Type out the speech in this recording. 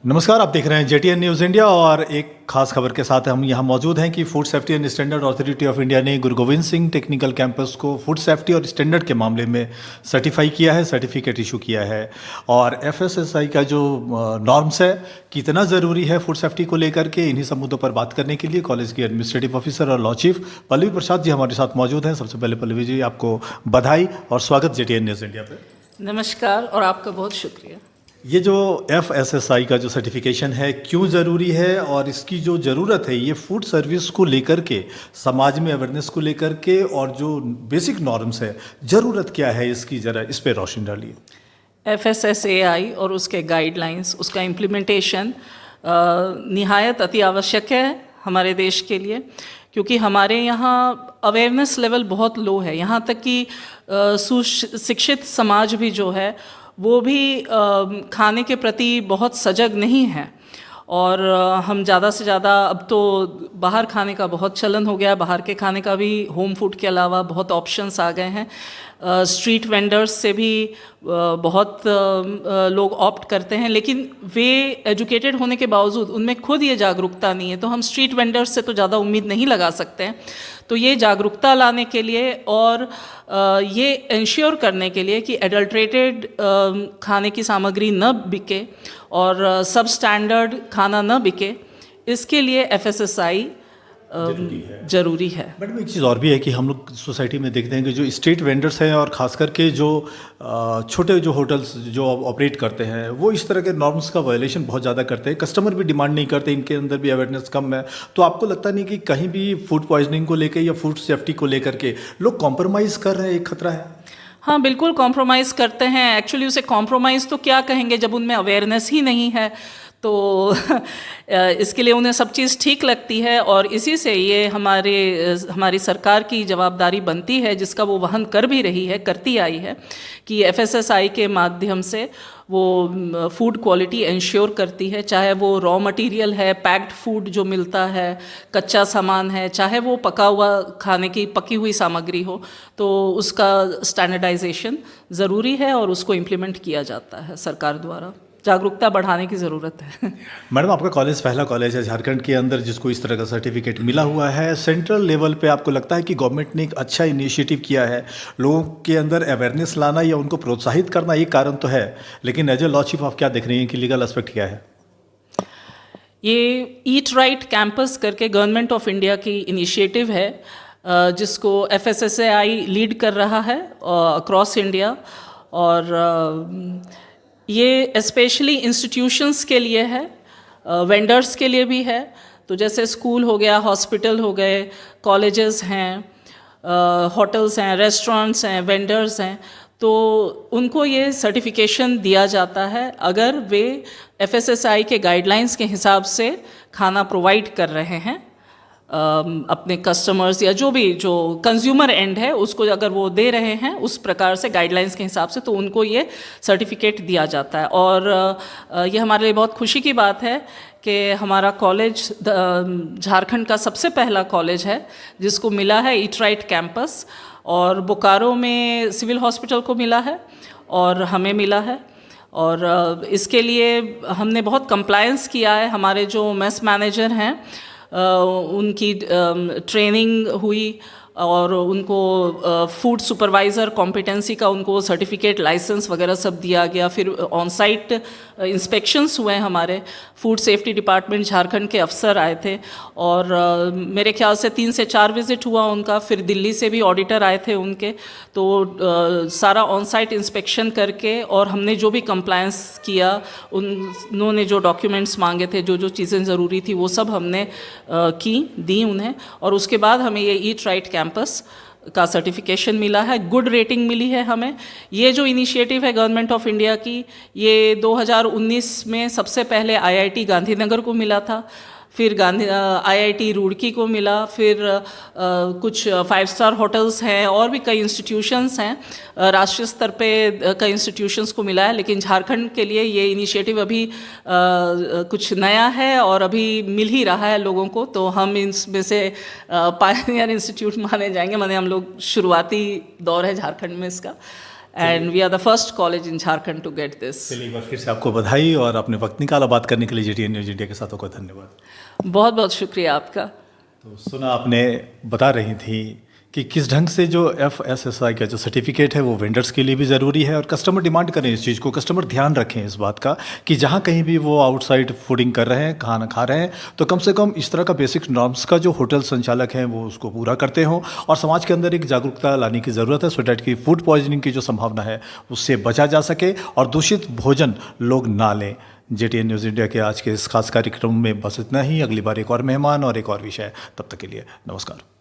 नमस्कार, आप देख रहे हैं जेटीएन न्यूज़ इंडिया और एक खास खबर के साथ हम यहाँ मौजूद हैं कि food safety and standard authority of India ने गुरु गोविंद सिंह टेक्निकल कैंपस को फूड सेफ्टी और स्टैंडर्ड के मामले में सर्टिफाई किया है, सर्टिफिकेट इशू किया है। और एफएसएसआई का जो नॉर्म्स है कितना ज़रूरी है फूड सेफ्टी को लेकर के, इन्हीं सब मुद्दों पर बात करने के लिए कॉलेज की एडमिनिस्ट्रेटिव ऑफिसर और लॉ चीफ पल्लवी प्रसाद जी हमारे साथ मौजूद हैं। सबसे पहले पल्लवी जी, आपको बधाई और स्वागत जेटीएन न्यूज़ इंडिया पर। नमस्कार और आपका बहुत शुक्रिया। ये जो एफएसएसआई का जो सर्टिफिकेशन है क्यों ज़रूरी है और इसकी जो ज़रूरत है ये फूड सर्विस को लेकर के, समाज में अवेयरनेस को लेकर के, और जो बेसिक नॉर्म्स है ज़रूरत क्या है इसकी, ज़रा इस पे रोशनी डालिए। एफएसएसएआई और उसके गाइडलाइंस, उसका इम्प्लीमेंटेशन निहायत अति आवश्यक है हमारे देश के लिए, क्योंकि हमारे यहाँ अवेयरनेस लेवल बहुत लो है। यहाँ तक कि सुशिक्षित समाज भी जो है वो भी खाने के प्रति बहुत सजग नहीं है। और हम ज़्यादा से ज़्यादा, अब तो बाहर खाने का बहुत चलन हो गया है, बाहर के खाने का भी होम फूड के अलावा बहुत ऑप्शंस आ गए हैं। स्ट्रीट वेंडर्स से भी बहुत लोग ऑप्ट करते हैं, लेकिन वे एजुकेटेड होने के बावजूद उनमें खुद ये जागरूकता नहीं है, तो हम स्ट्रीट वेंडर्स से तो ज़्यादा उम्मीद नहीं लगा सकते हैं। तो ये जागरूकता लाने के लिए और ये इंश्योर करने के लिए कि एडल्ट्रेटेड खाने की सामग्री न बिके और सब स्टैंडर्ड खाना न बिके, इसके लिए एफएसएसआई जरूरी है। बट एक चीज़ और भी है कि हम लोग सोसाइटी में देखते हैं कि जो स्ट्रीट वेंडर्स हैं और ख़ास करके जो छोटे जो होटल्स जो ऑपरेट करते हैं वो इस तरह के नॉर्म्स का वायलेशन बहुत ज़्यादा करते हैं। कस्टमर भी डिमांड नहीं करते, इनके अंदर भी अवेयरनेस कम है। तो आपको लगता नहीं कि कहीं भी फूड पॉइजनिंग को लेकर या फूड सेफ्टी को लेकर के लोग कॉम्प्रोमाइज़ कर रहे हैं, एक खतरा है? हाँ, बिल्कुल कॉम्प्रोमाइज़ करते हैं। एक्चुअली उसे कॉम्प्रोमाइज़ तो क्या कहेंगे जब उनमें अवेयरनेस ही नहीं है, तो इसके लिए उन्हें सब चीज़ ठीक लगती है। और इसी से ये हमारी सरकार की जवाबदारी बनती है, जिसका वो वहन कर भी रही है, करती आई है, कि एफएसएसआई के माध्यम से वो फूड क्वालिटी इंश्योर करती है, चाहे वो रॉ मटेरियल है, पैक्ड फूड जो मिलता है, कच्चा सामान है, चाहे वो पका हुआ खाने की पकी हुई सामग्री हो, तो उसका स्टैंडर्डाइजेशन ज़रूरी है और उसको इम्प्लीमेंट किया जाता है सरकार द्वारा। जागरूकता बढ़ाने की ज़रूरत है। मैडम, आपका कॉलेज पहला कॉलेज है झारखंड के अंदर जिसको इस तरह का सर्टिफिकेट मिला हुआ है। सेंट्रल लेवल पे आपको लगता है कि गवर्नमेंट ने एक अच्छा इनिशिएटिव किया है, लोगों के अंदर अवेयरनेस लाना या उनको प्रोत्साहित करना, ये कारण तो है, लेकिन एज ए लॉ चीफ आप क्या देख रही हैं कि लीगल एस्पेक्ट क्या है? ये ईट राइट कैंपस करके गवर्नमेंट ऑफ इंडिया की इनिशिएटिव है, जिसको एफएसएसएआई लीड कर रहा है अक्रॉस इंडिया। और ये स्पेशली इंस्टीट्यूशंस के लिए है, वेंडर्स के लिए भी है। तो जैसे स्कूल हो गया, हॉस्पिटल हो गए, कॉलेजेस हैं, होटल्स हैं, रेस्टोरेंट्स हैं, वेंडर्स हैं, तो उनको ये सर्टिफिकेशन दिया जाता है अगर वे एफएसएसआई के गाइडलाइंस के हिसाब से खाना प्रोवाइड कर रहे हैं अपने कस्टमर्स, या जो भी जो कंज्यूमर एंड है उसको अगर वो दे रहे हैं उस प्रकार से गाइडलाइंस के हिसाब से, तो उनको ये सर्टिफिकेट दिया जाता है। और ये हमारे लिए बहुत खुशी की बात है कि हमारा कॉलेज झारखंड का सबसे पहला कॉलेज है जिसको मिला है ईट राइट कैंपस। और बोकारो में सिविल हॉस्पिटल को मिला है और हमें मिला है। और इसके लिए हमने बहुत कंप्लायंस किया है। हमारे जो मेस मैनेजर हैं उनकी ट्रेनिंग हुई और उनको फूड सुपरवाइज़र कॉम्पिटेंसी का उनको सर्टिफिकेट, लाइसेंस वगैरह सब दिया गया। फिर ऑन साइट इंस्पेक्शंस हुए। हमारे फूड सेफ्टी डिपार्टमेंट झारखंड के अफसर आए थे और मेरे ख्याल से 3 से 4 विज़िट हुआ उनका। फिर दिल्ली से भी ऑडिटर आए थे उनके, तो सारा ऑन साइट इंस्पेक्शन करके और हमने जो भी कंप्लायंस किया, उन्होंने जो डॉक्यूमेंट्स मांगे थे, जो जो चीज़ें ज़रूरी थी, वो सब हमने दी उन्हें। और उसके बाद हमें ये ईट राइट कैंपस का सर्टिफिकेशन मिला है, गुड रेटिंग मिली है हमें। ये जो इनिशिएटिव है गवर्नमेंट ऑफ इंडिया की, ये 2019 में सबसे पहले आईआईटी गांधीनगर को मिला था, फिर आईआईटी रुड़की को मिला, फिर कुछ 5 स्टार होटल्स हैं और भी कई इंस्टीट्यूशंस हैं, राष्ट्रीय स्तर पे कई इंस्टीट्यूशंस को मिला है। लेकिन झारखंड के लिए ये इनिशिएटिव अभी कुछ नया है और अभी मिल ही रहा है लोगों को, तो हम इसमें से पायनियर इंस्टीट्यूट माने जाएंगे। माने हम लोग शुरुआती दौर है झारखंड में इसका। and we are the first college in Jharkhand to get this. चलिए एक बार फिर से आपको बधाई और अपने वक्त निकाला बात करने के लिए जेटीएन न्यूज़ इंडिया के साथ को धन्यवाद। बहुत बहुत शुक्रिया आपका। तो सुना आपने बता रही थी कि किस ढंग से जो FSSAI का जो सर्टिफिकेट है वो वेंडर्स के लिए भी ज़रूरी है और कस्टमर डिमांड करें इस चीज़ को, कस्टमर ध्यान रखें इस बात का कि जहाँ कहीं भी वो आउटसाइड फूडिंग कर रहे हैं, खाना खा रहे हैं, तो कम से कम इस तरह का बेसिक नॉर्म्स का जो होटल संचालक हैं वो उसको पूरा करते हों और समाज के अंदर एक जागरूकता लाने की ज़रूरत है सो डैट कि फूड पॉइजनिंग की जो संभावना है उससे बचा जा सके और दूषित भोजन लोग ना लें। जेटीएन न्यूज़ इंडिया के आज के इस खास कार्यक्रम में बस इतना ही। अगली बार एक और मेहमान और एक और विषय, तब तक के लिए नमस्कार।